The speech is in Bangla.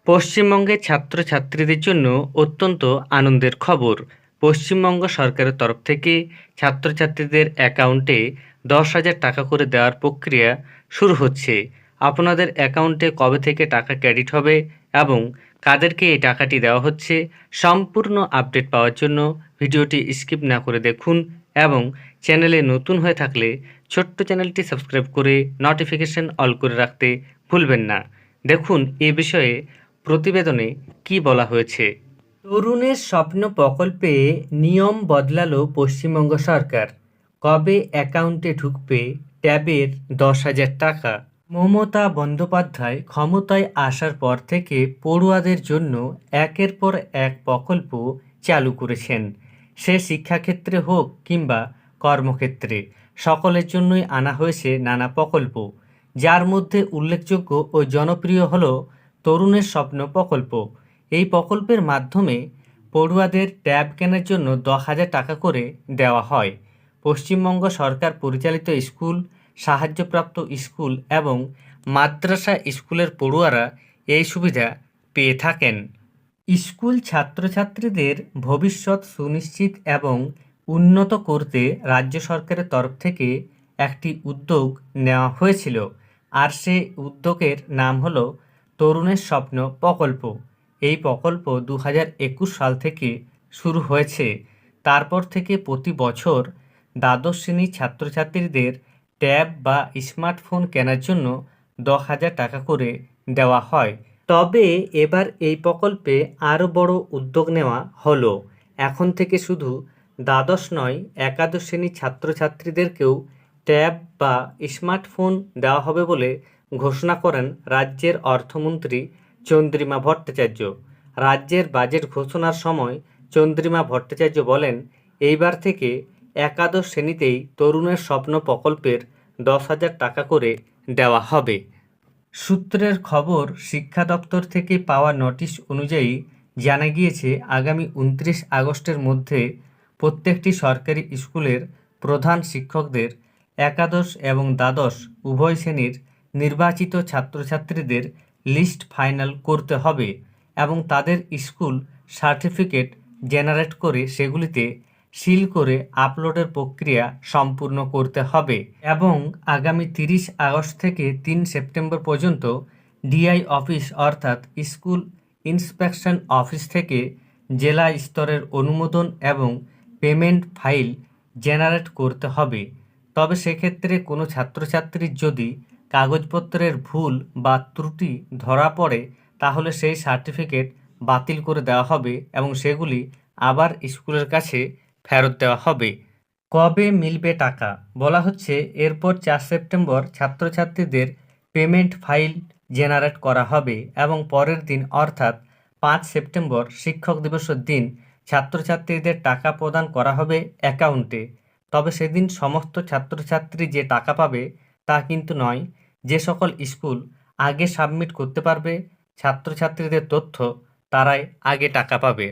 পশ্চিমবঙ্গের ছাত্রছাত্রীদের জন্য অত্যন্ত আনন্দের খবর। পশ্চিমবঙ্গ সরকারের তরফ থেকে ছাত্রছাত্রীদের অ্যাকাউন্টে 10,000 টাকা করে দেওয়ার প্রক্রিয়া শুরু হচ্ছে। আপনাদের অ্যাকাউন্টে কবে থেকে টাকা ক্রেডিট হবে এবং কাদেরকে এই টাকাটি দেওয়া হচ্ছে, সম্পূর্ণ আপডেট পাওয়ার জন্য ভিডিওটি স্কিপ না করে দেখুন এবং চ্যানেলে নতুন হয়ে থাকলে ছোট্ট চ্যানেলটি সাবস্ক্রাইব করে নোটিফিকেশন অল করে রাখতে ভুলবেন না। দেখুন এ বিষয়ে প্রতিবেদনে কি বলা হয়েছে। তরুণের স্বপ্ন প্রকল্পে নিয়ম বদলালো পশ্চিমবঙ্গ সরকার। কবে অ্যাকাউন্টে ঢুকবে ট্যাবের 10,000 টাকা? মমতা বন্দ্যোপাধ্যায় ক্ষমতায় আসার পর থেকে পড়ুয়াদের জন্য একের পর এক প্রকল্প চালু করেছেন। সে শিক্ষাক্ষেত্রে হোক কিংবা কর্মক্ষেত্রে, সকলের জন্যই আনা হয়েছে নানা প্রকল্প, যার মধ্যে উল্লেখযোগ্য ও জনপ্রিয় হল তরুণের স্বপ্ন প্রকল্প। এই প্রকল্পের মাধ্যমে পড়ুয়াদের ট্যাব কেনার জন্য 10,000 টাকা করে দেওয়া হয়। পশ্চিমবঙ্গ সরকার পরিচালিত স্কুল, সাহায্যপ্রাপ্ত স্কুল এবং মাদ্রাসা স্কুলের পড়ুয়ারা এই সুবিধা পেয়ে থাকেন। স্কুল ছাত্রছাত্রীদের ভবিষ্যৎ সুনিশ্চিত এবং উন্নত করতে রাজ্য সরকারের তরফ থেকে একটি উদ্যোগ নেওয়া হয়েছিল, আর সেই উদ্যোগের নাম হলো তরুণের স্বপ্ন প্রকল্প। এই প্রকল্প 2021 সাল থেকে শুরু হয়েছে। তারপর থেকে প্রতি বছর দ্বাদশ শ্রেণীর ছাত্রছাত্রীদের ট্যাব বা স্মার্টফোন কেনার জন্য 10,000 টাকা করে দেওয়া হয়। তবে এবার এই প্রকল্পে আরও বড় উদ্যোগ নেওয়া হলো। এখন থেকে শুধু দ্বাদশ নয়, একাদশ শ্রেণীর ছাত্রছাত্রীদেরকেও ট্যাব বা স্মার্টফোন দেওয়া হবে বলে ঘোষণা করেন রাজ্যের অর্থমন্ত্রী চন্দ্রিমা ভট্টাচার্য। রাজ্যের বাজেট ঘোষণার সময় চন্দ্রিমা ভট্টাচার্য বলেন, এইবার থেকে একাদশ শ্রেণীতেই তরুণের স্বপ্ন প্রকল্পের 10,000 টাকা করে দেওয়া হবে। সূত্রের খবর, শিক্ষা দপ্তর থেকে পাওয়া নোটিশ অনুযায়ী জানা গিয়েছে, আগামী 29 আগস্টের মধ্যে প্রত্যেকটি সরকারি স্কুলের প্রধান শিক্ষকদের একাদশ এবং দ্বাদশ উভয় শ্রেণীর নির্বাচিত ছাত্রছাত্রীদের লিস্ট ফাইনাল করতে হবে এবং তাদের স্কুল সার্টিফিকেট জেনারেট করে সেগুলিতে সিল করে আপলোডের প্রক্রিয়া সম্পূর্ণ করতে হবে এবং আগামী 30 আগস্ট থেকে 3 সেপ্টেম্বর পর্যন্ত ডিআই অফিস অর্থাৎ স্কুল ইন্সপেকশন অফিস থেকে জেলা স্তরের অনুমোদন এবং পেমেন্ট ফাইল জেনারেট করতে হবে। তবে সেক্ষেত্রে কোনো ছাত্রছাত্রীর যদি কাগজপত্রের ভুল বা ত্রুটি ধরা পড়ে, তাহলে সেই সার্টিফিকেট বাতিল করে দেওয়া হবে এবং সেগুলি আবার স্কুলের কাছে ফেরত দেওয়া হবে। কবে মিলবে টাকা? বলা হচ্ছে এরপর 4 সেপ্টেম্বর ছাত্রছাত্রীদের পেমেন্ট ফাইল জেনারেট করা হবে এবং পরের দিন অর্থাৎ 5 সেপ্টেম্বর শিক্ষক দিবসের দিন ছাত্রছাত্রীদের টাকা প্রদান করা হবে অ্যাকাউন্টে। তবে সেদিন সমস্ত ছাত্রছাত্রী যে টাকা পাবে তা কিন্তু নয়। যে সকল স্কুল আগে সাবমিট করতে পারবে ছাত্রছাত্রীদের তথ্য, তারাই আগে টাকা পাবে।